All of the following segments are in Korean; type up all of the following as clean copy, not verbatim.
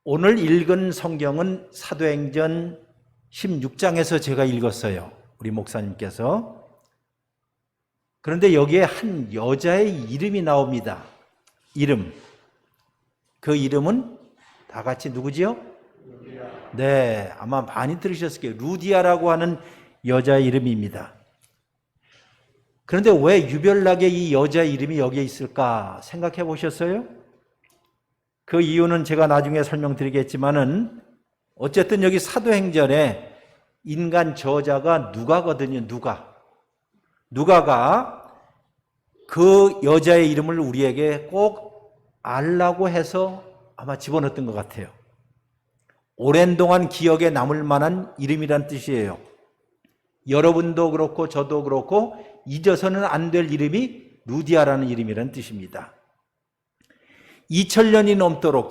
오늘 읽은 성경은 사도행전 16장에서 제가 읽었어요. 우리 목사님께서. 그런데 여기에 한 여자의 이름이 나옵니다. 이름. 그 이름은 다 같이 누구지요? 루디아. 네, 아마 많이 들으셨을 거예요. 루디아라고 하는 여자의 이름입니다. 그런데 왜 유별나게 이 여자의 이름이 여기에 있을까 생각해 보셨어요? 그 이유는 제가 나중에 설명드리겠지만은 어쨌든 여기 사도행전에 인간 저자가 누가거든요. 누가가 그 여자의 이름을 우리에게 꼭 알라고 해서 아마 집어넣었던 것 같아요. 오랜 동안 기억에 남을 만한 이름이란 뜻이에요. 여러분도 그렇고 저도 그렇고 잊어서는 안 될 이름이 루디아라는 이름이라는 뜻입니다. 2000년이 넘도록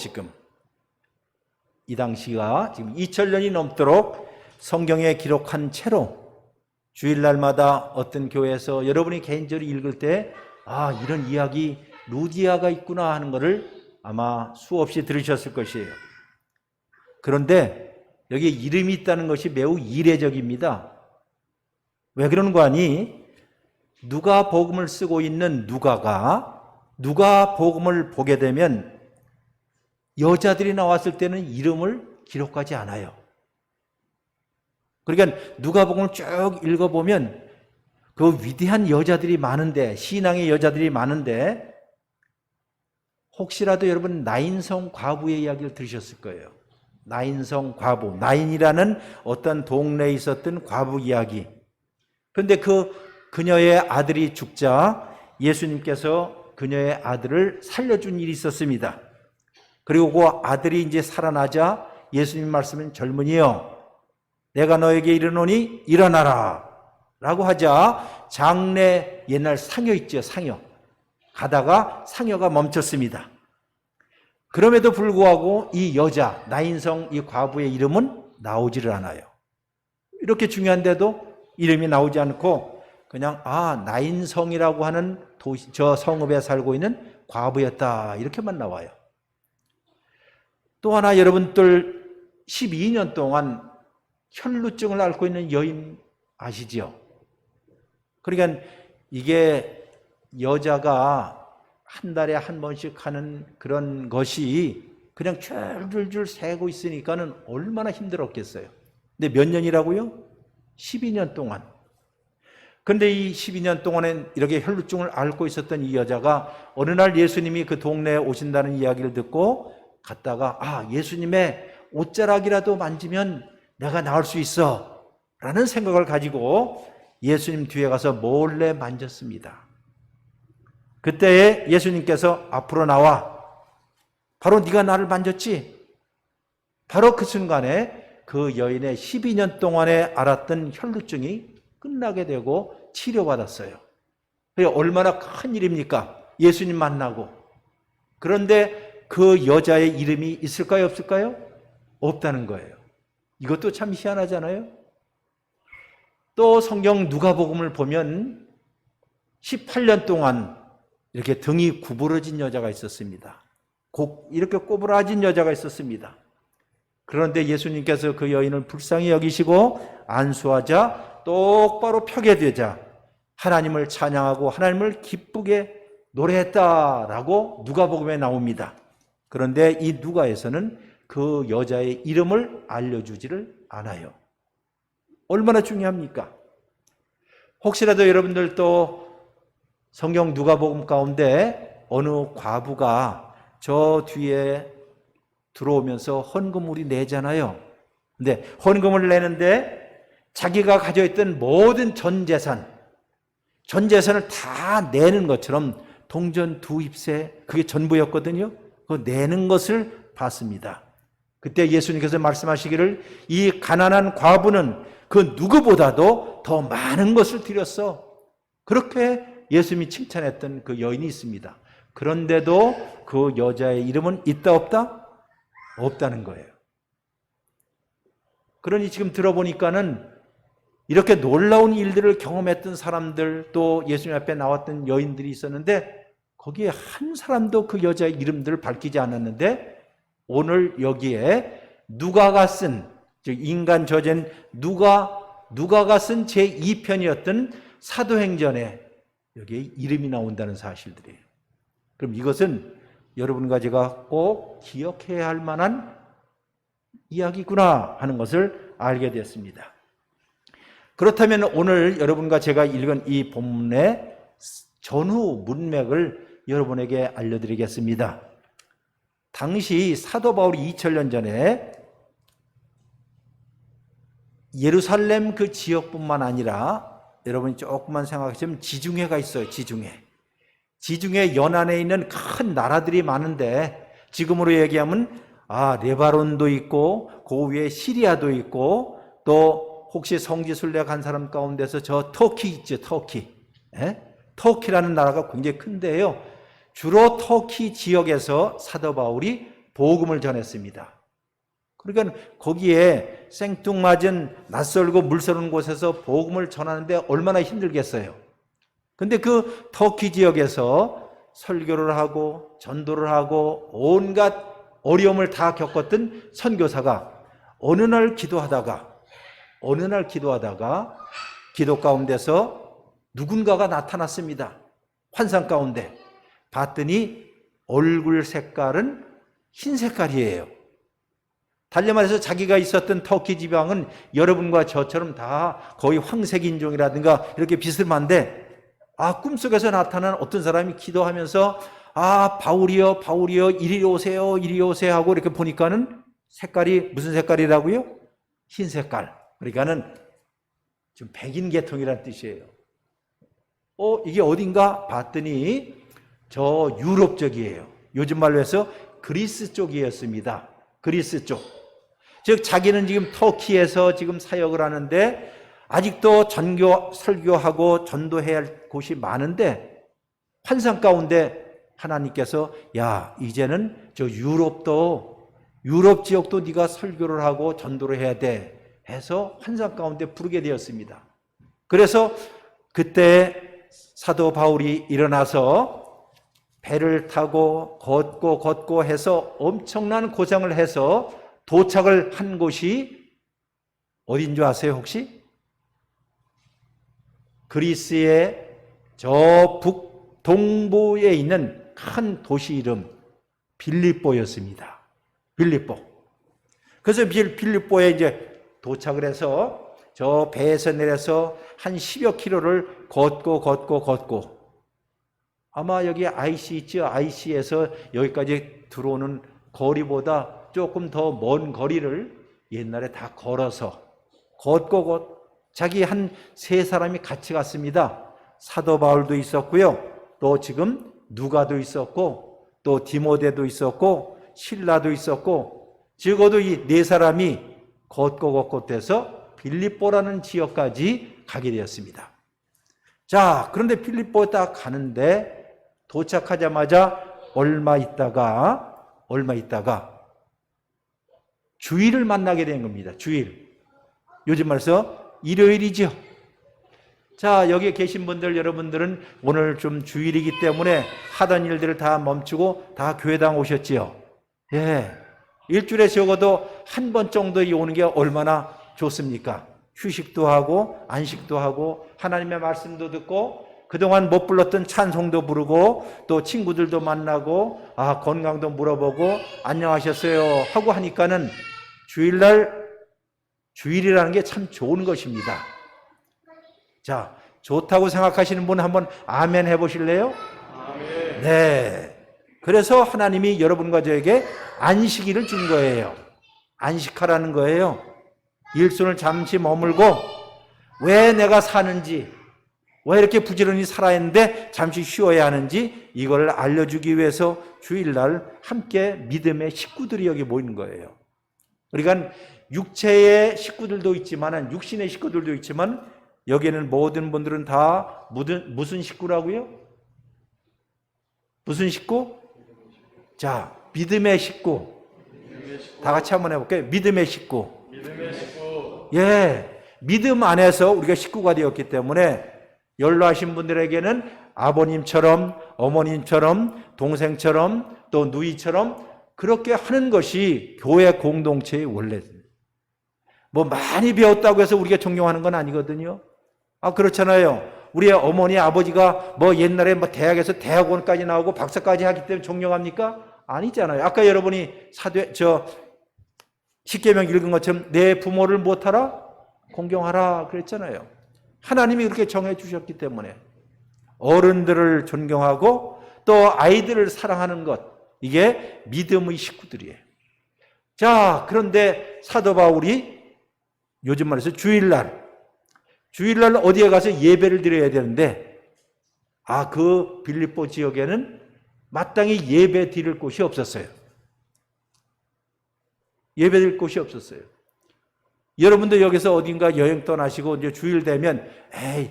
이 당시가 지금 2000년이 넘도록 성경에 기록한 채로 주일날마다 어떤 교회에서 여러분이 개인적으로 읽을 때 이런 이야기 루디아가 있구나 하는 것을 아마 수없이 들으셨을 것이에요. 그런데 여기에 이름이 있다는 것이 매우 이례적입니다. 왜 그러는 거 아니? 누가복음을 쓰고 있는 누가가 누가복음을 보게 되면 여자들이 나왔을 때는 이름을 기록하지 않아요. 그러니까 누가복음을 쭉 읽어보면 그 위대한 여자들이 많은데, 신앙의 여자들이 많은데 혹시라도 여러분 나인성 과부의 이야기를 들으셨을 거예요. 나인성 과부, 나인이라는 어떤 동네에 있었던 과부 이야기. 그런데 그녀의 아들이 죽자 예수님께서 그녀의 아들을 살려준 일이 있었습니다. 그리고 그 아들이 이제 살아나자 예수님 말씀은 젊은이여 내가 너에게 이르노니 일어나라 라고 하자 장례 옛날 상여 있죠. 상여. 가다가 상여가 멈췄습니다. 그럼에도 불구하고 이 여자 나인성 이 과부의 이름은 나오지를 않아요. 이렇게 중요한데도 이름이 나오지 않고 그냥 나인성이라고 하는 도시, 저 성읍에 살고 있는 과부였다 이렇게만 나와요. 또 하나 여러분들 12년 동안 혈루증을 앓고 있는 여인 아시죠? 그러니까 이게 여자가 한 달에 한 번씩 하는 그런 것이 그냥 줄줄줄 새고 있으니까는 얼마나 힘들었겠어요. 근데 몇 년이라고요? 12년 동안. 그런데 이 12년 동안에 이렇게 혈루증을 앓고 있었던 이 여자가 어느 날 예수님이 그 동네에 오신다는 이야기를 듣고 갔다가 예수님의 옷자락이라도 만지면 내가 나을 수 있어 라는 생각을 가지고 예수님 뒤에 가서 몰래 만졌습니다. 그때에 예수님께서 앞으로 나와. 바로 네가 나를 만졌지? 바로 그 순간에 그 여인의 12년 동안에 앓았던 혈루증이 끝나게 되고 치료받았어요. 얼마나 큰 일입니까? 예수님 만나고. 그런데 그 여자의 이름이 있을까요? 없을까요? 없다는 거예요. 이것도 참 희한하잖아요. 또 성경 누가복음을 보면 18년 동안 이렇게 등이 구부러진 여자가 있었습니다. 이렇게 꼬부라진 여자가 있었습니다. 그런데 예수님께서 그 여인을 불쌍히 여기시고 안수하자 똑바로 펴게 되자 하나님을 찬양하고 하나님을 기쁘게 노래했다라고 누가복음에 나옵니다. 그런데 이 누가에서는 그 여자의 이름을 알려주지를 않아요. 얼마나 중요합니까? 혹시라도 여러분들도 성경 누가복음 가운데 어느 과부가 저 뒤에 들어오면서 헌금을 내잖아요. 근데 헌금을 내는데 자기가 가져있던 모든 전 재산을 다 내는 것처럼 동전 2잎새 그게 전부였거든요. 그 내는 것을 봤습니다. 그때 예수님께서 말씀하시기를 이 가난한 과부는 그 누구보다도 더 많은 것을 드렸어. 그렇게 예수님이 칭찬했던 그 여인이 있습니다. 그런데도 그 여자의 이름은 있다 없다? 없다는 거예요. 그러니 지금 들어보니까는 이렇게 놀라운 일들을 경험했던 사람들 또 예수님 앞에 나왔던 여인들이 있었는데 거기에 한 사람도 그 여자의 이름들을 밝히지 않았는데 오늘 여기에 누가가 쓴, 즉 인간 저자인 누가가 쓴 제2편이었던 사도행전에 여기에 이름이 나온다는 사실들이에요. 그럼 이것은 여러분과 제가 꼭 기억해야 할 만한 이야기구나 하는 것을 알게 됐습니다. 그렇다면 오늘 여러분과 제가 읽은 이 본문의 전후 문맥을 여러분에게 알려드리겠습니다. 당시 사도 바울이 2000년 전에 예루살렘 그 지역뿐만 아니라 여러분이 조금만 생각하시면 지중해가 있어요. 지중해 연안에 있는 큰 나라들이 많은데 지금으로 얘기하면 레바논도 있고 그 위에 시리아도 있고 또 혹시 성지순례 간 사람 가운데서 저 터키 있죠. 터키라는 나라가 굉장히 큰데요. 주로 터키 지역에서 사도 바울이 복음을 전했습니다. 그러니까 거기에 생뚱맞은 낯설고 물서는 곳에서 복음을 전하는데 얼마나 힘들겠어요. 근데 그 터키 지역에서 설교를 하고 전도를 하고 온갖 어려움을 다 겪었던 선교사가 어느 날 기도하다가 기도 가운데서 누군가가 나타났습니다. 환상 가운데 봤더니 얼굴 색깔은 흰 색깔이에요. 달리 말해서 자기가 있었던 터키 지방은 여러분과 저처럼 다 거의 황색 인종이라든가 이렇게 비슷한데 꿈속에서 나타난 어떤 사람이 기도하면서 바울이여 이리 오세요 하고 이렇게 보니까는 색깔이 무슨 색깔이라고요? 흰 색깔. 그러니까는 좀 백인 계통이라는 뜻이에요. 이게 어딘가 봤더니 저 유럽 쪽이에요. 요즘 말로 해서 그리스 쪽이었습니다. 그리스 쪽. 즉 자기는 지금 터키에서 지금 사역을 하는데 아직도 설교하고 전도해야 할 곳이 많은데 환상 가운데 하나님께서 이제는 저 유럽 지역도 네가 설교를 하고 전도를 해야 돼 해서 환상 가운데 부르게 되었습니다. 그래서 그때 사도 바울이 일어나서 배를 타고 걷고 해서 엄청난 고생을 해서 도착을 한 곳이 어딘 줄 아세요 혹시? 그리스의 저 북동부에 있는 큰 도시 이름 빌립보였습니다. 빌립보. 그래서 빌립보에 이제 도착을 해서 저 배에서 내려서 한 10여 킬로를 걷고 아마 여기 IC 있죠? IC에서 여기까지 들어오는 거리보다 조금 더 먼 거리를 옛날에 다 걸어서 걷고 자기 한 3사람이 같이 갔습니다. 사도 바울도 있었고요. 또 지금 누가도 있었고 또 디모데도 있었고 실라도 있었고 적어도 이 4사람이 걷고 돼서 빌립보라는 지역까지 가게 되었습니다. 자, 그런데 빌립보에 딱 가는데 도착하자마자 얼마 있다가 주일을 만나게 된 겁니다. 주일. 요즘 말해서 일요일이죠. 자, 여기 계신 분들 여러분들은 오늘 좀 주일이기 때문에 하던 일들을 다 멈추고 다 교회당 오셨지요. 일주일에 적어도 한 번 정도 오는 게 얼마나 좋습니까? 휴식도 하고 안식도 하고 하나님의 말씀도 듣고 그동안 못 불렀던 찬송도 부르고 또 친구들도 만나고 건강도 물어보고 안녕하셨어요 하고 하니까는 주일이라는 게 참 좋은 것입니다. 자, 좋다고 생각하시는 분 한번 아멘 해보실래요? 아멘. 네. 그래서 하나님이 여러분과 저에게 안식일을 준 거예요. 안식하라는 거예요. 일손을 잠시 머물고 왜 내가 사는지, 왜 이렇게 부지런히 살아야 잠시 쉬어야 하는지 이걸 알려주기 위해서 주일날 함께 믿음의 식구들이 여기 모이는 거예요. 그러니까 육체의 식구들도 있지만 육신의 식구들도 있지만 여기에는 모든 분들은 다 무슨 식구라고요? 무슨 식구? 자, 믿음의 식구. 다 같이 한번 해볼게요. 믿음의 식구. 믿음 안에서 우리가 식구가 되었기 때문에 연로하신 분들에게는 아버님처럼 어머님처럼 동생처럼 또 누이처럼 그렇게 하는 것이 교회 공동체의 원래입니다. 뭐 많이 배웠다고 해서 우리가 존경하는 건 아니거든요. 그렇잖아요. 우리의 어머니, 아버지가 뭐 옛날에 뭐 대학에서 대학원까지 나오고 박사까지 하기 때문에 존경합니까? 아니잖아요. 아까 여러분이 십계명 읽은 것처럼 내 부모를 못하라? 공경하라 그랬잖아요. 하나님이 그렇게 정해 주셨기 때문에 어른들을 존경하고 또 아이들을 사랑하는 것, 이게 믿음의 식구들이에요. 자, 그런데 사도 바울이 요즘 말해서 주일날 어디에 가서 예배를 드려야 되는데 그 빌립보 지역에는 마땅히 예배 드릴 곳이 없었어요. 예배 드릴 곳이 없었어요. 여러분도 여기서 어딘가 여행 떠나시고 이제 주일 되면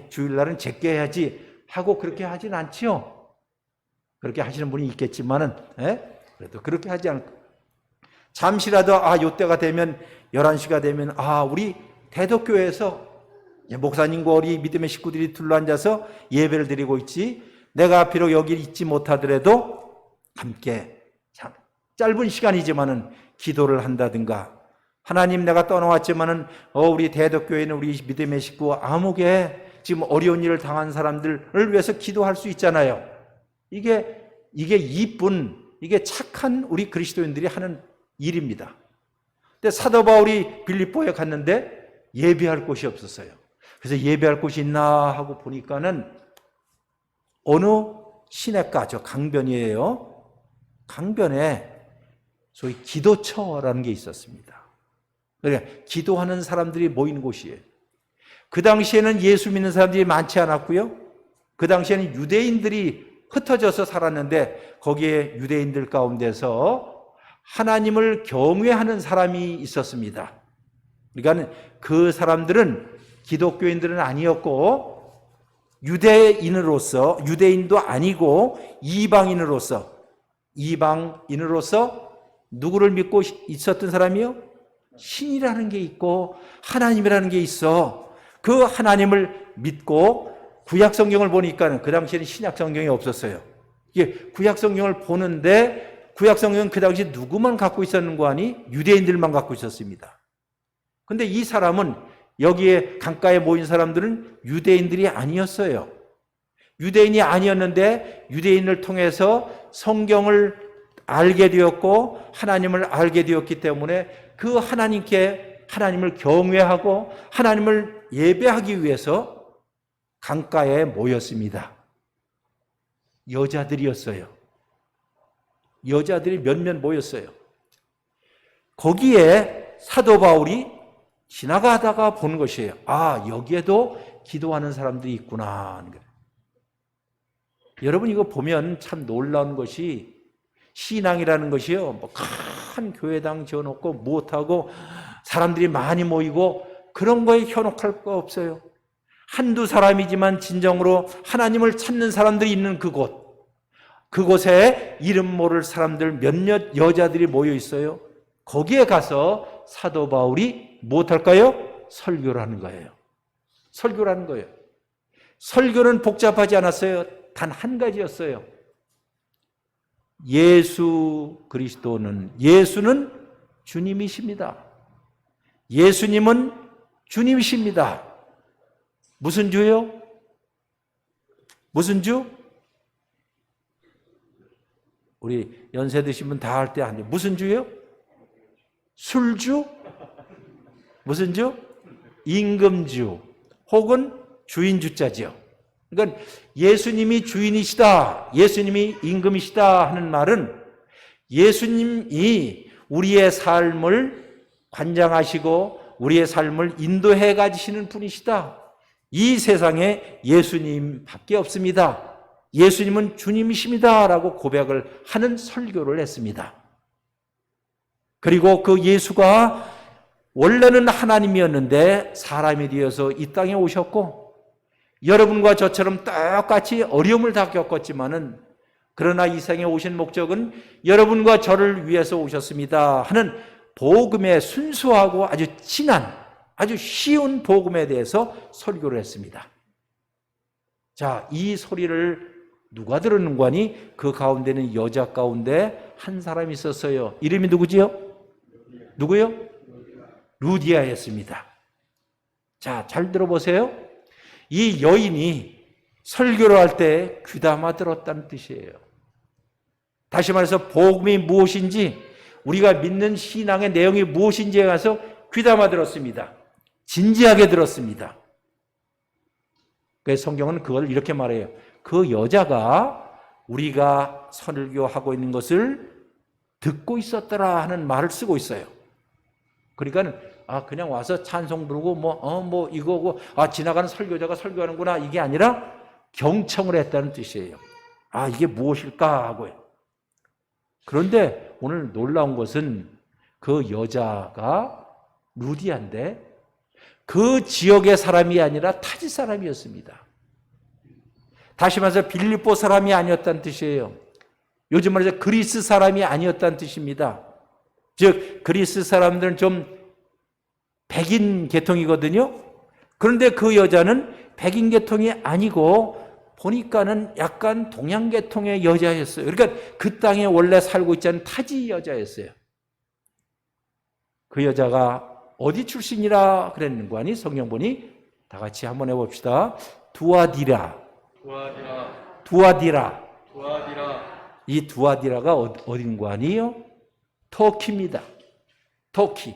주일날은 제게 해야지 하고 그렇게 하진 않지요. 그렇게 하시는 분이 있겠지만은 그래도 그렇게 하지 않고 잠시라도 요때가 되면 11시가 되면 우리 대덕교회에서 목사님과 우리 믿음의 식구들이 둘러앉아서 예배를 드리고 있지, 내가 비록 여기 있지 못하더라도 함께 짧은 시간이지만은 기도를 한다든가, 하나님 내가 떠나왔지만은 우리 대덕교회는 우리 믿음의 식구 아무개 지금 어려운 일을 당한 사람들을 위해서 기도할 수 있잖아요. 이게 이쁜, 이게 착한 우리 그리스도인들이 하는 일입니다. 근데 사도 바울이 빌립보에 갔는데 예배할 곳이 없었어요. 그래서 예배할 곳이 있나 하고 보니까는 어느 시내가, 저 강변이에요. 강변에 소위 기도처라는 게 있었습니다. 그러니까 기도하는 사람들이 모이는 곳이에요. 그 당시에는 예수 믿는 사람들이 많지 않았고요. 그 당시에는 유대인들이 흩어져서 살았는데 거기에 유대인들 가운데서 하나님을 경외하는 사람이 있었습니다. 그러니까 그 사람들은 기독교인들은 아니었고 유대인도 아니고 이방인으로서 누구를 믿고 있었던 사람이요? 신이라는 게 있고 하나님이라는 게 있어. 그 하나님을 믿고 구약 성경을 보니까 그 당시에는 신약 성경이 없었어요. 이게 구약 성경을 보는데 구약 성경은 그 당시 누구만 갖고 있었는 거 아니? 유대인들만 갖고 있었습니다. 근데 이 사람은 여기에 강가에 모인 사람들은 유대인들이 아니었어요. 유대인이 아니었는데 유대인을 통해서 성경을 알게 되었고 하나님을 알게 되었기 때문에 그 하나님을 경외하고 하나님을 예배하기 위해서 강가에 모였습니다. 여자들이었어요. 여자들이 몇몇 모였어요. 거기에 사도 바울이 지나가다가 보는 것이에요. 여기에도 기도하는 사람들이 있구나. 여러분, 이거 보면 참 놀라운 것이, 신앙이라는 것이요, 큰 교회당 지어놓고 무엇하고 사람들이 많이 모이고 그런 거에 현혹할 거 없어요. 한두 사람이지만 진정으로 하나님을 찾는 사람들이 있는 그곳에 이름 모를 사람들 몇몇 여자들이 모여 있어요. 거기에 가서 사도 바울이 무엇할까요? 설교를 하는 거예요. 설교는 복잡하지 않았어요. 단 한 가지였어요. 예수는 주님이십니다. 예수님은 주님이십니다. 무슨 주요? 무슨 주? 우리 연세 드신 분 다 할 때 아니에요. 무슨 주요? 술주? 무슨 주? 임금주 혹은 주인주자죠. 그러니까 예수님이 주인이시다, 예수님이 임금이시다 하는 말은 예수님이 우리의 삶을 관장하시고 우리의 삶을 인도해 가시는 분이시다. 이 세상에 예수님밖에 없습니다. 예수님은 주님이십니다 라고 고백을 하는 설교를 했습니다. 그리고 그 예수가 원래는 하나님이었는데 사람이 되어서 이 땅에 오셨고 여러분과 저처럼 똑같이 어려움을 다 겪었지만은 그러나 이 생에 오신 목적은 여러분과 저를 위해서 오셨습니다 하는 복음의 순수하고 아주 진한, 아주 쉬운 복음에 대해서 설교를 했습니다. 자, 이 소리를 누가 들었는 거니? 그 가운데는 여자 가운데 한 사람이 있었어요. 이름이 누구지요? 누구요? 루디아였습니다. 자, 잘 들어보세요. 이 여인이 설교를 할 때 귀담아 들었다는 뜻이에요. 다시 말해서 복음이 무엇인지, 우리가 믿는 신앙의 내용이 무엇인지에 가서 귀담아 들었습니다. 진지하게 들었습니다. 그래서 성경은 그걸 이렇게 말해요. 그 여자가 우리가 설교하고 있는 것을 듣고 있었더라 하는 말을 쓰고 있어요. 그러니까 그냥 와서 찬송 부르고 뭐 이거고 지나가는 설교자가 설교하는구나 이게 아니라 경청을 했다는 뜻이에요. 이게 무엇일까 하고요. 그런데 오늘 놀라운 것은 그 여자가 루디아인데 그 지역의 사람이 아니라 타지 사람이었습니다. 다시 말해서 빌립보 사람이 아니었다는 뜻이에요. 요즘 말해서 그리스 사람이 아니었다는 뜻입니다. 즉 그리스 사람들은 좀 백인 계통이거든요. 그런데 그 여자는 백인 계통이 아니고 보니까는 약간 동양 계통의 여자였어요. 그러니까 그 땅에 원래 살고 있지 않은 타지 여자였어요. 그 여자가 어디 출신이라 그랬는 거 아니? 성경 보니 다 같이 한번 해봅시다. 두아디라. 이 두아디라가 어딘 거 아니에요? 터키입니다. 터키.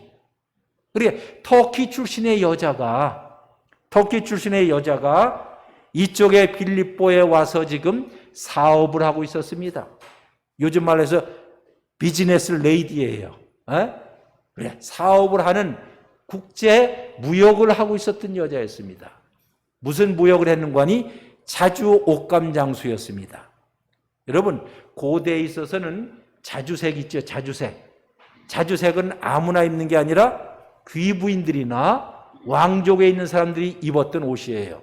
그러니까 터키 출신의 여자가 이쪽에 빌립보에 와서 지금 사업을 하고 있었습니다. 요즘 말로 해서 비즈니스 레이디예요. 그래, 사업을 하는 국제 무역을 하고 있었던 여자였습니다. 무슨 무역을 했는가 하니 자주 옷감 장수였습니다. 여러분, 고대에 있어서는 자주색 있죠, 자주색. 자주색은 아무나 입는 게 아니라 귀부인들이나 왕족에 있는 사람들이 입었던 옷이에요.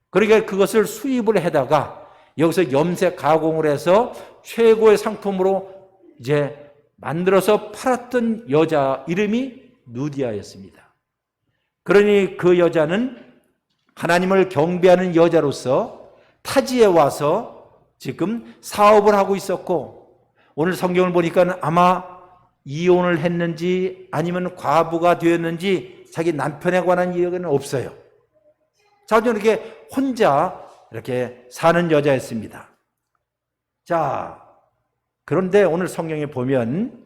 그러니까 그것을 수입을 해다가 여기서 염색 가공을 해서 최고의 상품으로 이제 만들어서 팔았던 여자 이름이 루디아였습니다. 그러니 그 여자는 하나님을 경배하는 여자로서 타지에 와서 지금 사업을 하고 있었고, 오늘 성경을 보니까 아마 이혼을 했는지 아니면 과부가 되었는지 자기 남편에 관한 이야기는 없어요. 자주 이렇게 혼자 이렇게 사는 여자였습니다. 자, 그런데 오늘 성경에 보면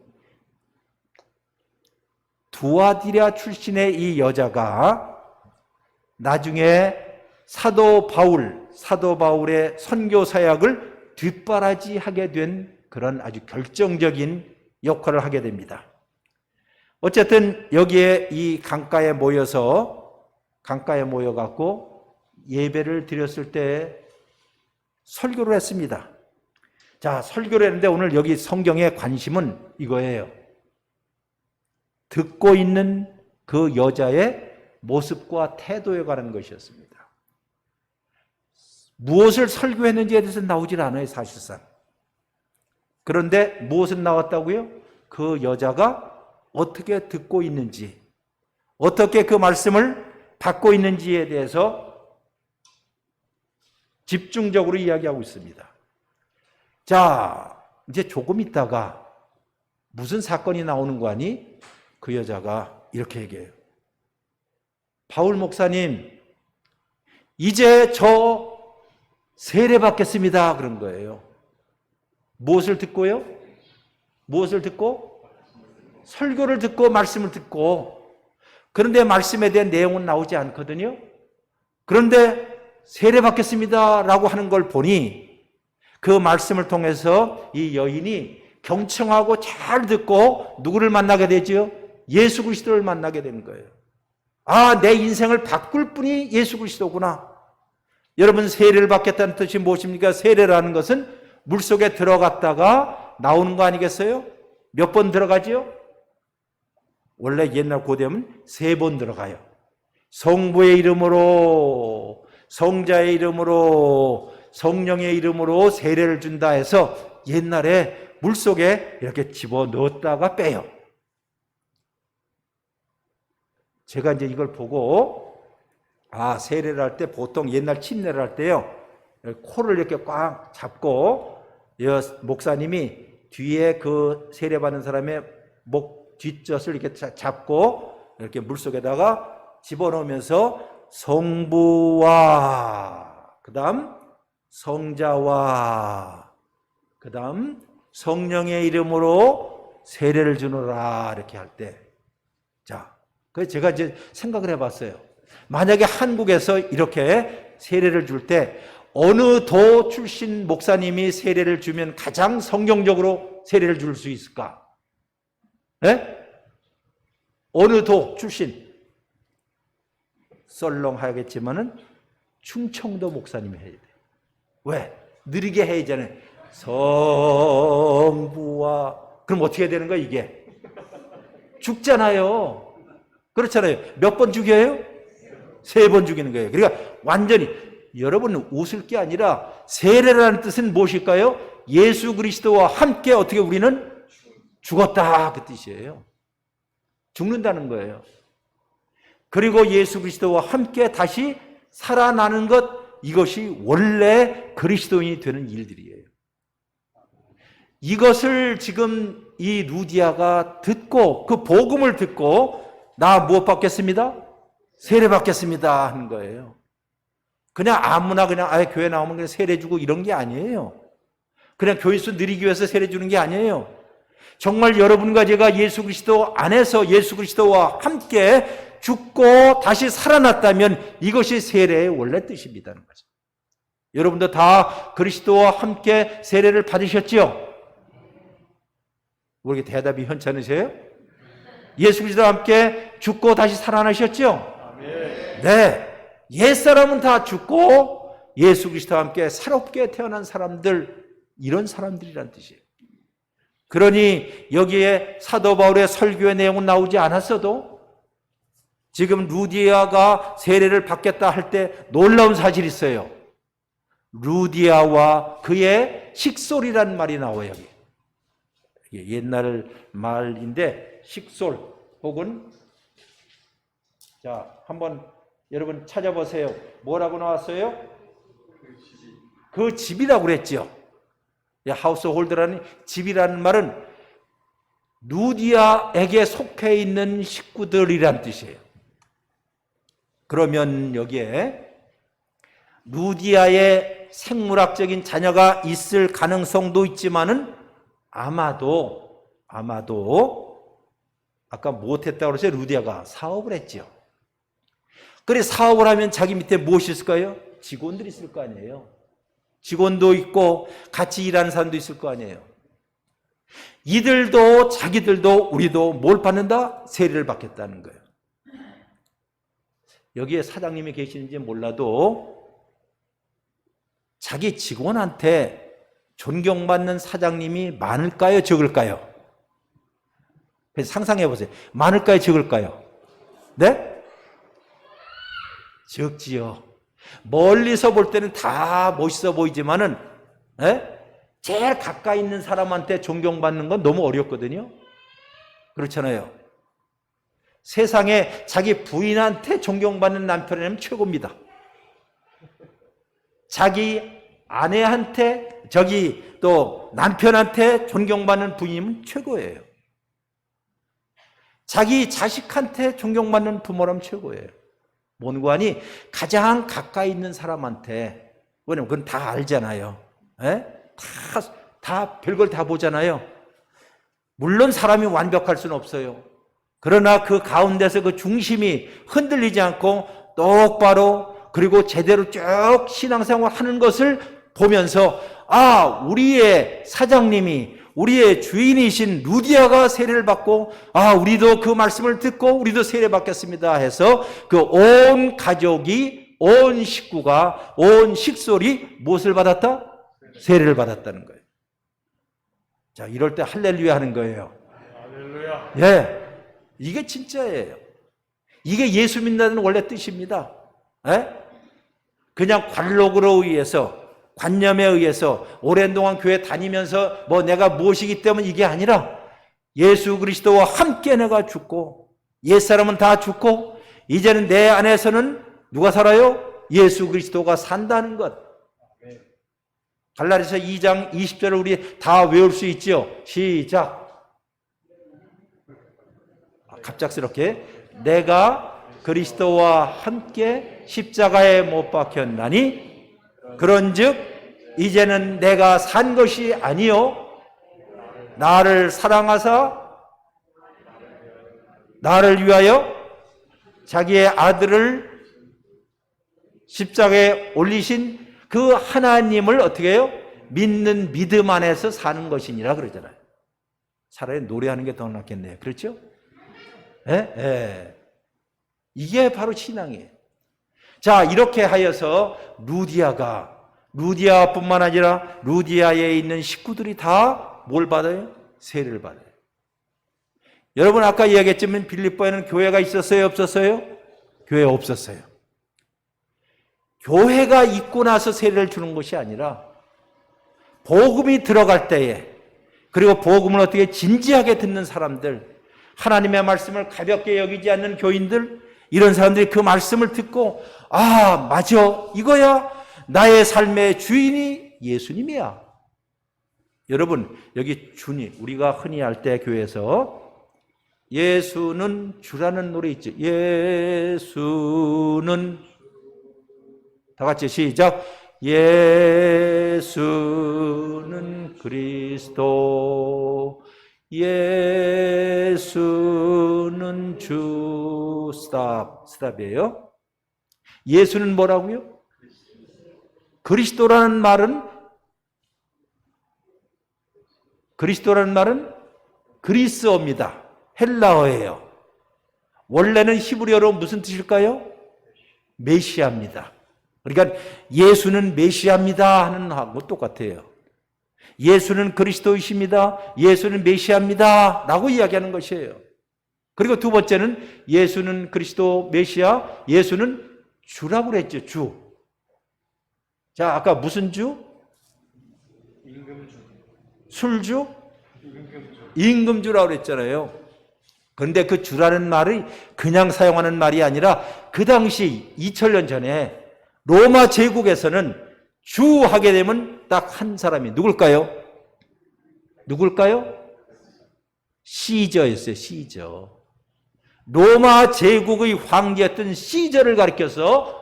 두아디라 출신의 이 여자가 나중에 사도 바울의 선교 사역을 뒷바라지하게 된 그런 아주 결정적인 역할을 하게 됩니다. 어쨌든 여기에 이 강가에 모여갖고 예배를 드렸을 때 설교를 했습니다. 자, 설교를 했는데 오늘 여기 성경의 관심은 이거예요. 듣고 있는 그 여자의 모습과 태도에 관한 것이었습니다. 무엇을 설교했는지에 대해서 나오질 않아요, 사실상. 그런데 무엇은 나왔다고요? 그 여자가 어떻게 듣고 있는지, 어떻게 그 말씀을 받고 있는지에 대해서 집중적으로 이야기하고 있습니다. 자, 이제 조금 있다가 무슨 사건이 나오는 거 아니? 그 여자가 이렇게 얘기해요. 바울 목사님, 이제 저 세례 받겠습니다. 그런 거예요. 무엇을 듣고요? 무엇을 듣고? 설교를 듣고 말씀을 듣고. 그런데 말씀에 대한 내용은 나오지 않거든요. 그런데 세례 받겠습니다 라고 하는 걸 보니 그 말씀을 통해서 이 여인이 경청하고 잘 듣고 누구를 만나게 되죠? 예수 그리스도를 만나게 되는 거예요. 내 인생을 바꿀 분이 예수 그리스도구나. 여러분, 세례를 받겠다는 뜻이 무엇입니까? 세례라는 것은 물속에 들어갔다가 나오는 거 아니겠어요? 몇 번 들어가지요? 원래 옛날 고대면 3번 들어가요. 성부의 이름으로, 성자의 이름으로, 성령의 이름으로 세례를 준다 해서 옛날에 물속에 이렇게 집어넣었다가 빼요. 제가 이제 이걸 보고 세례를 할 때 보통 옛날 침례를 할 때요, 코를 이렇게 꽉 잡고 목사님이 뒤에 그 세례받는 사람의 목 뒷젖을 이렇게 잡고 이렇게 물속에다가 집어넣으면서 성부와 그다음 성자와 그다음 성령의 이름으로 세례를 주노라 이렇게 할 때, 자, 그래서 제가 이제 생각을 해봤어요. 만약에 한국에서 이렇게 세례를 줄 때 어느 도 출신 목사님이 세례를 주면 가장 성경적으로 세례를 줄 수 있을까? 네? 어느 도 출신? 썰렁하겠지만은 충청도 목사님이 해야 돼. 왜? 느리게 해야 되잖아요. 성부와. 그럼 어떻게 해야 되는 거야, 이게? 죽잖아요. 그렇잖아요. 몇 번 죽여요? 3번 죽이는 거예요. 그러니까 완전히, 여러분 웃을 게 아니라 세례라는 뜻은 무엇일까요? 예수 그리스도와 함께 어떻게 우리는 죽었다, 그 뜻이에요. 죽는다는 거예요. 그리고 예수 그리스도와 함께 다시 살아나는 것, 이것이 원래 그리스도인이 되는 일들이에요. 이것을 지금 이 루디아가 듣고, 그 복음을 듣고, 나 무엇 받겠습니다? 세례 받겠습니다 하는 거예요. 그냥 아무나 그냥 교회 나오면 그냥 세례 주고 이런 게 아니에요. 그냥 교인수 늘리기 위해서 세례 주는 게 아니에요. 정말 여러분과 제가 예수 그리스도 안에서 예수 그리스도와 함께 죽고 다시 살아났다면 이것이 세례의 원래 뜻입니다는 거죠. 여러분도 다 그리스도와 함께 세례를 받으셨죠? 왜 이렇게 대답이 현찮으세요? 예수 그리스도와 함께 죽고 다시 살아나셨죠? 네. 옛사람은 다 죽고 예수 그리스도와 함께 새롭게 태어난 사람들, 이런 사람들이란 뜻이에요. 그러니 여기에 사도 바울의 설교의 내용은 나오지 않았어도 지금 루디아가 세례를 받겠다 할 때 놀라운 사실이 있어요. 루디아와 그의 식솔이라는 말이 나와요. 이게 옛날 말인데 식솔 혹은, 자, 한번 여러분 찾아보세요. 뭐라고 나왔어요? 그 집이라고 그랬죠. 하우스홀드라는 집이라는 말은 루디아에게 속해 있는 식구들이란 뜻이에요. 그러면 여기에 루디아의 생물학적인 자녀가 있을 가능성도 있지만은 아마도 아까 못했다고 그랬어요. 루디아가 사업을 했죠. 그래, 사업을 하면 자기 밑에 무엇이 있을까요? 직원들이 있을 거 아니에요. 직원도 있고 같이 일하는 사람도 있을 거 아니에요. 이들도 자기들도 우리도 뭘 받는다? 세례를 받겠다는 거예요. 여기에 사장님이 계시는지 몰라도 자기 직원한테 존경받는 사장님이 많을까요? 적을까요? 그래서 상상해 보세요. 많을까요? 적을까요? 네? 적지요. 멀리서 볼 때는 다 멋있어 보이지만은, 제일 가까이 있는 사람한테 존경받는 건 너무 어렵거든요. 그렇잖아요. 세상에 자기 부인한테 존경받는 남편이라면 최고입니다. 자기 아내한테, 또 남편한테 존경받는 부인이면 최고예요. 자기 자식한테 존경받는 부모라면 최고예요. 뭔관이 가장 가까이 있는 사람한테, 왜냐면 그건 다 알잖아요. 다 별걸 다 보잖아요. 물론 사람이 완벽할 수는 없어요. 그러나 그 가운데서 그 중심이 흔들리지 않고 똑바로 그리고 제대로 쭉 신앙생활 하는 것을 보면서, 우리의 사장님이, 우리의 주인이신 루디아가 세례를 받고, 우리도 그 말씀을 듣고 우리도 세례 받겠습니다 해서 그 온 가족이, 온 식구가, 온 식솔이 무엇을 받았다? 세례를 받았다는 거예요. 자, 이럴 때 할렐루야 하는 거예요. 할렐루야. 예. 이게 진짜예요. 이게 예수 믿는다는 원래 뜻입니다. 그냥 관록으로 의해서, 관념에 의해서 오랜 동안 교회 다니면서 내가 무엇이기 때문에 이게 아니라 예수 그리스도와 함께 내가 죽고, 옛사람은 다 죽고 이제는 내 안에서는 누가 살아요? 예수 그리스도가 산다는 것. 갈라디아서 2장 20절을 우리 다 외울 수 있죠. 시작. 갑작스럽게 내가 그리스도와 함께 십자가에 못 박혔나니 그런즉 이제는 내가 산 것이 아니요 나를 사랑하사 나를 위하여 자기의 아들을 십자가에 올리신 그 하나님을 어떻게 해요? 믿는 믿음 안에서 사는 것이니라 그러잖아요. 차라리 노래하는 게 더 낫겠네요. 그렇죠? 예? 예. 이게 바로 신앙이에요. 자, 이렇게 하여서 루디아뿐만 아니라 루디아에 있는 식구들이 다 뭘 받아요? 세례를 받아요. 여러분 아까 이야기했지만 빌립보에는 교회가 있었어요? 없었어요? 교회 없었어요. 교회가 있고 나서 세례를 주는 것이 아니라 복음이 들어갈 때에, 그리고 복음을 어떻게 진지하게 듣는 사람들, 하나님의 말씀을 가볍게 여기지 않는 교인들, 이런 사람들이 그 말씀을 듣고 아 맞아, 이거야 나의 삶의 주인이 예수님이야. 여러분 여기 주님, 우리가 흔히 할 때 교회에서 예수는 주라는 노래 있죠. 예수는, 다 같이 시작. 예수는 그리스도, 예수는 주. 스탑이에요. 예수는 뭐라고요? 그리스도라는 말은 그리스어입니다. 헬라어예요. 원래는 히브리어로 무슨 뜻일까요? 메시아입니다. 그러니까 예수는 메시아입니다 하는 하고 똑같아요. 예수는 그리스도이십니다. 예수는 메시아입니다 라고 이야기하는 것이에요. 그리고 두 번째는 예수는 그리스도 메시아, 예수는 주라고 그랬죠. 주. 자, 아까 무슨 주? 임금주. 술주? 임금주라고 그랬잖아요. 그런데 그 주라는 말이 그냥 사용하는 말이 아니라 그 당시 2000년 전에 로마 제국에서는 주 하게 되면 딱 한 사람이 누굴까요? 시저였어요. 시저. 로마 제국의 황제였던 시저를 가리켜서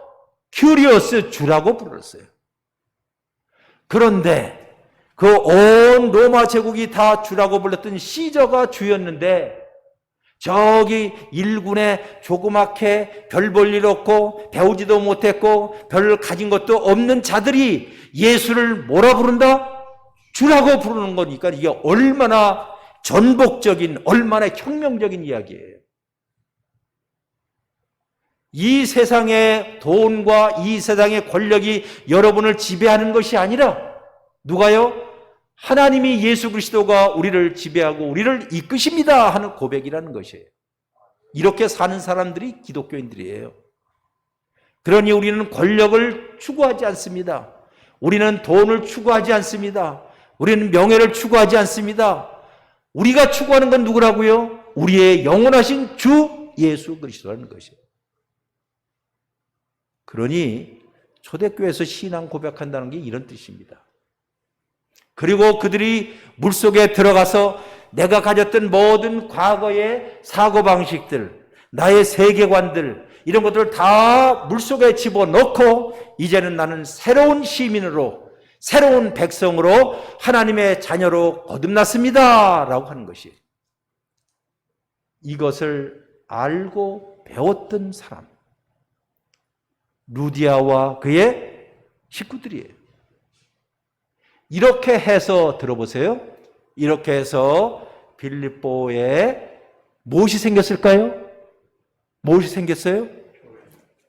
큐리오스 주라고 불렀어요. 그런데 그 온 로마 제국이 다 주라고 불렀던 시저가 주였는데 저기 일군에 조그맣게 별 볼 일 없고 배우지도 못했고 별 가진 것도 없는 자들이 예수를 뭐라 부른다? 주라고 부르는 거니까 이게 얼마나 전복적인, 얼마나 혁명적인 이야기예요. 이 세상의 돈과 이 세상의 권력이 여러분을 지배하는 것이 아니라 누가요? 하나님이 예수 그리스도가 우리를 지배하고 우리를 이끄십니다 하는 고백이라는 것이에요. 이렇게 사는 사람들이 기독교인들이에요. 그러니 우리는 권력을 추구하지 않습니다. 우리는 돈을 추구하지 않습니다. 우리는 명예를 추구하지 않습니다. 우리가 추구하는 건 누구라고요? 우리의 영원하신 주 예수 그리스도라는 것이에요. 그러니 초대교회에서 신앙 고백한다는 게 이런 뜻입니다. 그리고 그들이 물속에 들어가서 내가 가졌던 모든 과거의 사고방식들, 나의 세계관들, 이런 것들을 다 물속에 집어넣고 이제는 나는 새로운 시민으로, 새로운 백성으로 하나님의 자녀로 거듭났습니다 라고 하는 것이, 이것을 알고 배웠던 사람, 루디아와 그의 식구들이에요. 이렇게 해서 들어보세요. 이렇게 해서 빌립보에 무엇이 생겼을까요? 무엇이 생겼어요?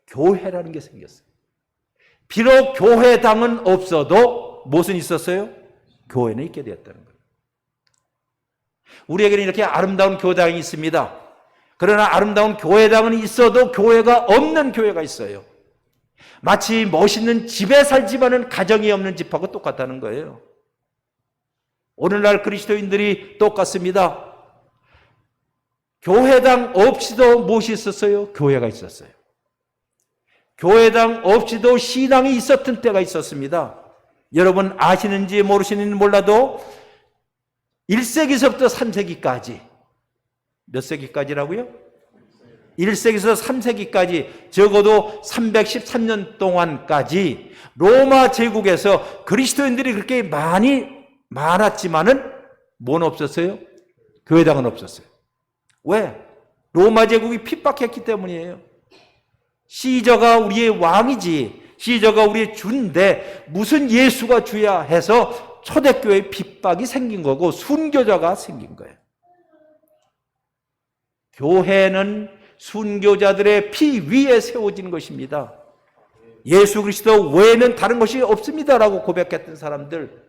교회라는 게 생겼어요. 비록 교회당은 없어도 무엇은 있었어요? 교회는 있게 되었다는 거예요. 우리에게는 이렇게 아름다운 교회당이 있습니다. 그러나 아름다운 교회당은 있어도 교회가 없는 교회가 있어요. 마치 멋있는 집에 살지만은 가정이 없는 집하고 똑같다는 거예요. 오늘날 그리스도인들이 똑같습니다. 교회당 없이도 무엇이 있었어요? 교회가 있었어요. 교회당 없이도 신앙이 있었던 때가 있었습니다. 여러분 아시는지 모르시는지 몰라도 1세기서부터 3세기까지 몇 세기까지라고요? 1세기에서 3세기까지 적어도 313년 동안까지 로마 제국에서 그리스도인들이 그렇게 많았지만은 뭐는 없었어요? 교회당은 없었어요. 왜? 로마 제국이 핍박했기 때문이에요. 시저가 우리의 왕이지, 시저가 우리의 주인데 무슨 예수가 주야 해서 초대교회 핍박이 생긴 거고 순교자가 생긴 거예요. 교회는 순교자들의 피 위에 세워진 것입니다. 예수 그리스도 외에는 다른 것이 없습니다라고 고백했던 사람들,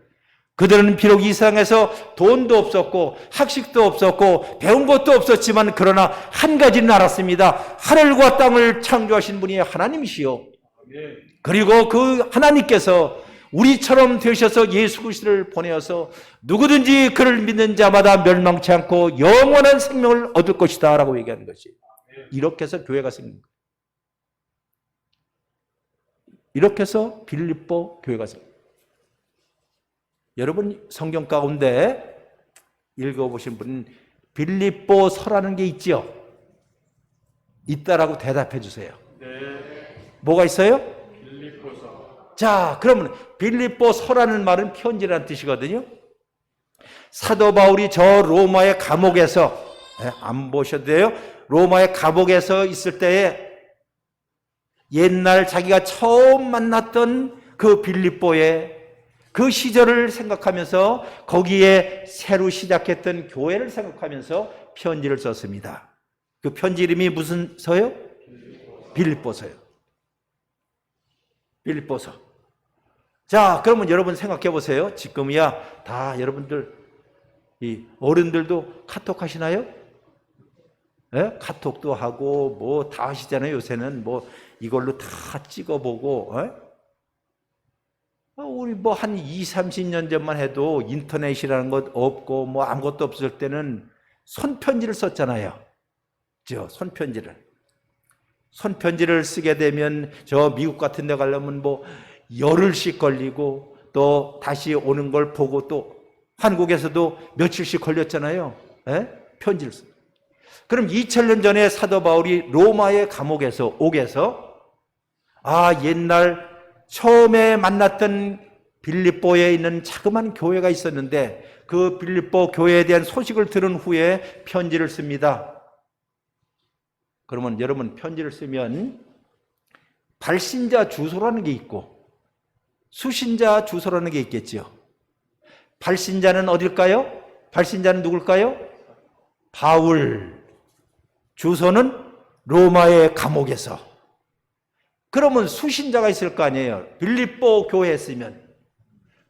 그들은 비록 이 세상에서 돈도 없었고 학식도 없었고 배운 것도 없었지만 그러나 한 가지는 알았습니다. 하늘과 땅을 창조하신 분이 하나님이시요, 그리고 그 하나님께서 우리처럼 되셔서 예수 그리스도를 보내어서 누구든지 그를 믿는 자마다 멸망치 않고 영원한 생명을 얻을 것이다 라고 얘기하는 것이, 이렇게 해서 교회가 생긴 거예요. 이렇게 해서 빌립보 교회가 생긴 거예요. 여러분 성경 가운데 읽어보신 분은 빌립보서라는 게 있지요? 있다라고 대답해 주세요. 네. 뭐가 있어요? 빌립보서. 자, 그러면 빌립보서라는 말은 편지라는 뜻이거든요. 사도 바울이 저 로마의 감옥에서, 안 보셔도 돼요. 로마의 감옥에서 있을 때에 옛날 자기가 처음 만났던 그 빌립보의 그 시절을 생각하면서 거기에 새로 시작했던 교회를 생각하면서 편지를 썼습니다. 그 편지 이름이 무슨 서요? 빌립보서요. 빌립보서. 자, 그러면 여러분 생각해 보세요. 지금이야 다 여러분들, 이 어른들도 카톡 하시나요? 예? 카톡도 하고 뭐 다 하시잖아요. 요새는 뭐 이걸로 다 찍어보고. 우리 뭐 한 20, 30년 전만 해도 인터넷이라는 것 없고 뭐 아무것도 없을 때는 손편지를 썼잖아요. 그죠? 손편지를 쓰게 되면 저 미국 같은 데 가려면 뭐 열흘씩 걸리고 또 다시 오는 걸 보고 또 한국에서도 며칠씩 걸렸잖아요. 편지를 쓰. 그럼 2000년 전에 사도 바울이 로마의 감옥에서 옥에서 옛날 처음에 만났던 빌립보에 있는 자그마한 교회가 있었는데 그 빌립보 교회에 대한 소식을 들은 후에 편지를 씁니다. 그러면 여러분 편지를 쓰면 발신자 주소라는 게 있고 수신자 주소라는 게 있겠죠. 발신자는 어딜까요? 발신자는 누굴까요? 바울. 주소는 로마의 감옥에서. 그러면 수신자가 있을 거 아니에요. 빌립보 교회에 있으면.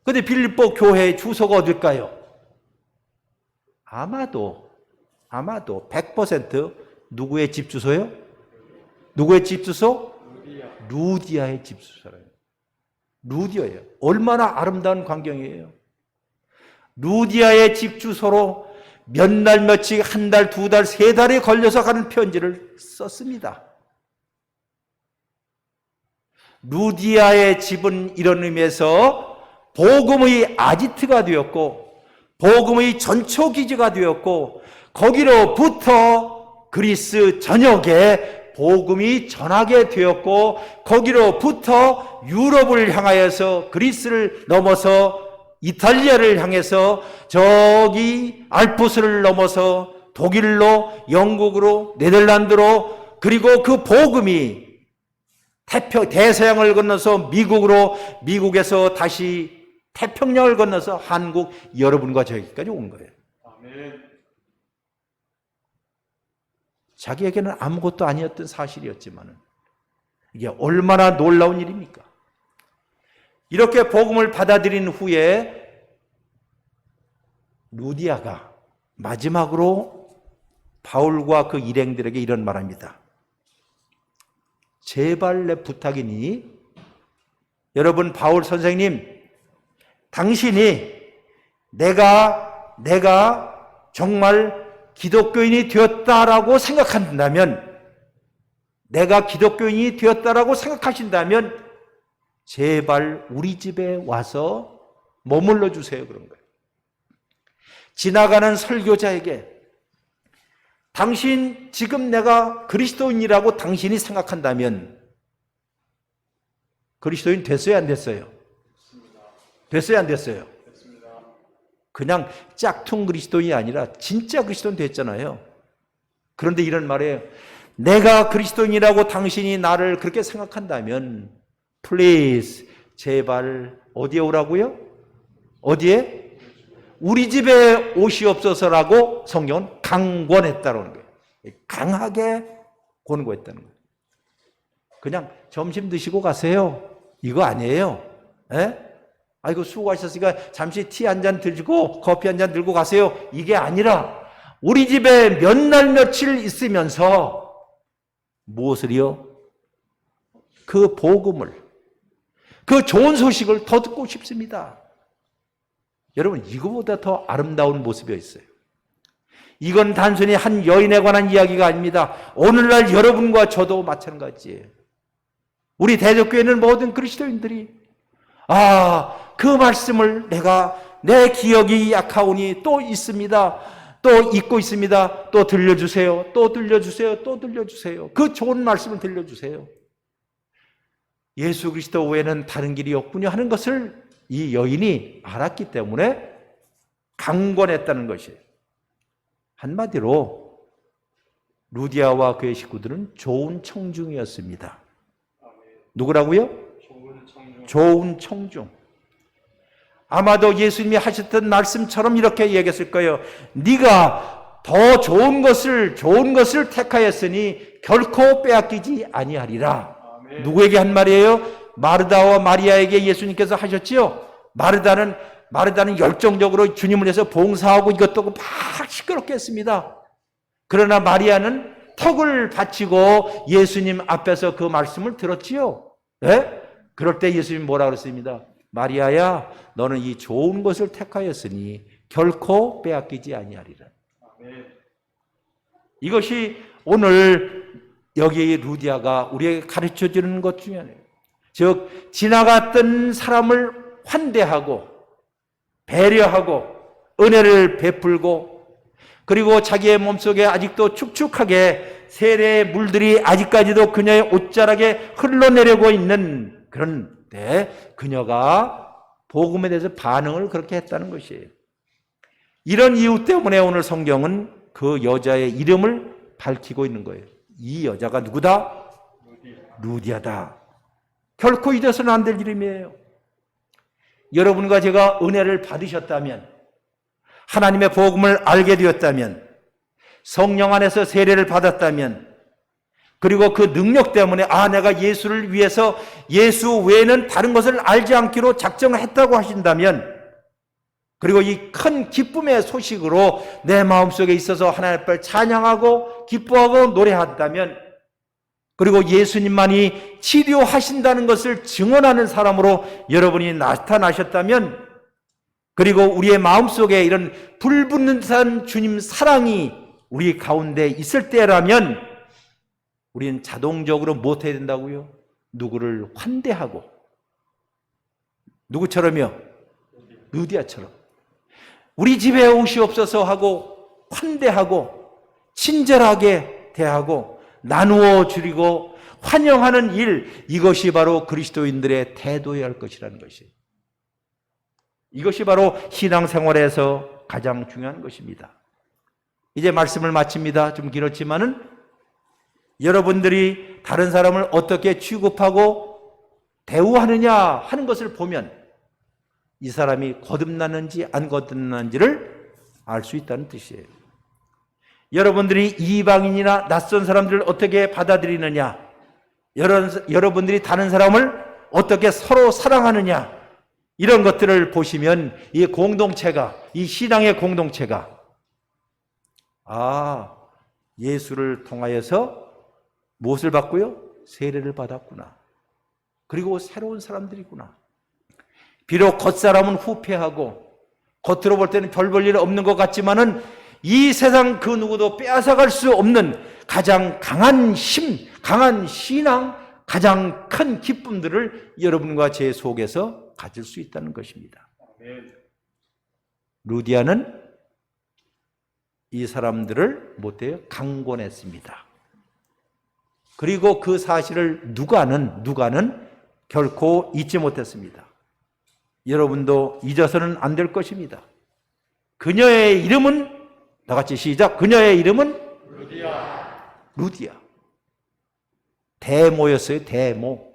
근데 빌립보 교회의 주소가 어딜까요? 아마도 100% 누구의 집 주소요? 누구의 집 주소? 루디아의 집 주소라요. 루디아예요. 얼마나 아름다운 광경이에요. 루디아의 집 주소로 몇 날 며칠, 한 달, 두 달, 세 달이 걸려서 가는 편지를 썼습니다. 루디아의 집은 이런 의미에서 복음의 아지트가 되었고 복음의 전초기지가 되었고 거기로부터 그리스 전역에 복음이 전하게 되었고 거기로부터 유럽을 향하여서 그리스를 넘어서 이탈리아를 향해서 저기 알프스를 넘어서 독일로, 영국으로, 네덜란드로, 그리고 그 복음이 대서양을 건너서 미국으로, 미국에서 다시 태평양을 건너서 한국, 여러분과 저기까지 온 거예요. 아멘. 자기에게는 아무것도 아니었던 사실이었지만 이게 얼마나 놀라운 일입니까? 이렇게 복음을 받아들인 후에 루디아가 마지막으로 바울과 그 일행들에게 이런 말합니다. 제발 내 부탁이니 여러분, 바울 선생님, 당신이 내가 정말 기독교인이 되었다라고 생각한다면, 내가 기독교인이 되었다라고 생각하신다면 제발 우리 집에 와서 머물러 주세요. 그런 거예요. 지나가는 설교자에게 당신 지금 내가 그리스도인이라고 당신이 생각한다면 그리스도인 됐어요, 안 됐어요? 됐어요, 안 됐어요? 그냥 짝퉁 그리스도인이 아니라 진짜 그리스도인 됐잖아요. 그런데 이런 말이에요. 내가 그리스도인이라고 당신이 나를 그렇게 생각한다면 please 제발 어디에 오라고요? 어디에? 우리 집에 오시옵소서라고 성경은 강권했다는 거예요. 강하게 권고했다는 거예요. 그냥 점심 드시고 가세요. 이거 아니에요. 에? 아이고 수고하셨으니까 잠시 티 한 잔 들고 커피 한 잔 들고 가세요. 이게 아니라 우리 집에 몇 날 며칠 있으면서 무엇을요? 그 복음을, 그 좋은 소식을 더 듣고 싶습니다. 여러분, 이거보다 더 아름다운 모습이 있어요. 이건 단순히 한 여인에 관한 이야기가 아닙니다. 오늘날 여러분과 저도 마찬가지예요. 우리 대적교회는 모든 그리스도인들이 그 말씀을 내가 내 기억이 약하오니 또 있습니다. 또 잊고 있습니다. 또 들려주세요. 또 들려주세요. 또 들려주세요. 그 좋은 말씀을 들려주세요. 예수 그리스도 외에는 다른 길이 없군요 하는 것을 이 여인이 알았기 때문에 강권했다는 것이에요. 한마디로 루디아와 그의 식구들은 좋은 청중이었습니다. 누구라고요? 좋은 청중. 아마도 예수님이 하셨던 말씀처럼 이렇게 얘기했을 거예요. 네가 더 좋은 것을 택하였으니 결코 빼앗기지 아니하리라. 아멘. 누구에게 한 말이에요? 마르다와 마리아에게 예수님께서 하셨지요. 마르다는 열정적으로 주님을 위해서 봉사하고 이것도 막 시끄럽게 했습니다. 그러나 마리아는 턱을 받치고 예수님 앞에서 그 말씀을 들었지요. 네? 그럴 때 예수님 뭐라 그랬습니다. 마리아야, 너는 이 좋은 것을 택하였으니 결코 빼앗기지 아니하리라. 이것이 오늘 여기 루디아가 우리에게 가르쳐주는 것 중에 하나예요. 즉 지나갔던 사람을 환대하고 배려하고 은혜를 베풀고 그리고 자기의 몸속에 아직도 축축하게 세례의 물들이 아직까지도 그녀의 옷자락에 흘러내려고 있는 그런 때 그녀가 복음에 대해서 반응을 그렇게 했다는 것이에요. 이런 이유 때문에 오늘 성경은 그 여자의 이름을 밝히고 있는 거예요. 이 여자가 누구다? 루디아다. 결코 잊어서는 안 될 이름이에요. 여러분과 제가 은혜를 받으셨다면, 하나님의 복음을 알게 되었다면, 성령 안에서 세례를 받았다면, 그리고 그 능력 때문에 내가 예수를 위해서 예수 외에는 다른 것을 알지 않기로 작정을 했다고 하신다면, 그리고 이 큰 기쁨의 소식으로 내 마음속에 있어서 하나님 앞을 찬양하고 기뻐하고 노래한다면, 그리고 예수님만이 치료하신다는 것을 증언하는 사람으로 여러분이 나타나셨다면, 그리고 우리의 마음속에 이런 불붙는 듯한 주님 사랑이 우리 가운데 있을 때라면 우리는 자동적으로 무엇 해야 된다고요? 누구를 환대하고, 누구처럼요? 루디아처럼 우리 집에 오시옵소서 하고 환대하고 친절하게 대하고 나누어 주리고 환영하는 일, 이것이 바로 그리스도인들의 태도여야 할 것이라는 것이에요. 이것이 바로 신앙생활에서 가장 중요한 것입니다. 이제 말씀을 마칩니다. 좀 길었지만은 여러분들이 다른 사람을 어떻게 취급하고 대우하느냐 하는 것을 보면 이 사람이 거듭났는지 안 거듭났는지를 알 수 있다는 뜻이에요. 여러분들이 이방인이나 낯선 사람들을 어떻게 받아들이느냐, 여러분들이 다른 사람을 어떻게 서로 사랑하느냐, 이런 것들을 보시면 이 공동체가, 이 신앙의 공동체가 예수를 통하여서 무엇을 받고요? 세례를 받았구나. 그리고 새로운 사람들이구나. 비록 겉사람은 후패하고 겉으로 볼 때는 별 볼 일 없는 것 같지만은 이 세상 그 누구도 빼앗아갈 수 없는 가장 강한 힘, 강한 신앙, 가장 큰 기쁨들을 여러분과 제 속에서 가질 수 있다는 것입니다. 아멘. 루디아는 이 사람들을 못해요? 강권했습니다. 그리고 그 사실을 누가는 결코 잊지 못했습니다. 여러분도 잊어서는 안 될 것입니다. 그녀의 이름은 다 같이 시작. 그녀의 이름은 루디아. 대모였어요. 대모.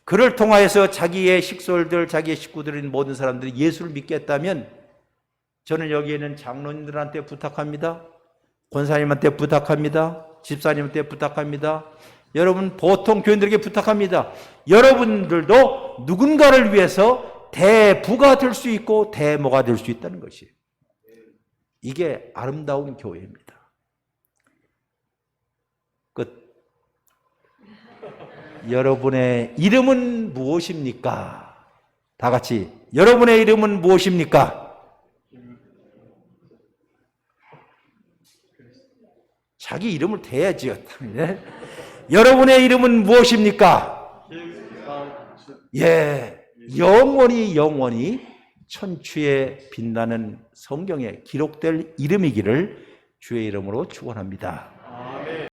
그를 통하여서 자기의 식솔들, 자기의 식구들인 모든 사람들이 예수를 믿겠다면 저는 여기에는 장로님들한테 부탁합니다. 권사님한테 부탁합니다. 집사님한테 부탁합니다. 여러분 보통 교인들에게 부탁합니다. 여러분들도 누군가를 위해서 대부가 될 수 있고 대모가 될 수 있다는 것이에요. 이게 아름다운 교회입니다. 끝. 여러분의 이름은 무엇입니까? 다 같이 여러분의 이름은 무엇입니까? 자기 이름을 대야지요. 여러분의 이름은 무엇입니까? 예, 영원히 천추에 빛나는 성경에 기록될 이름이기를 주의 이름으로 축원합니다.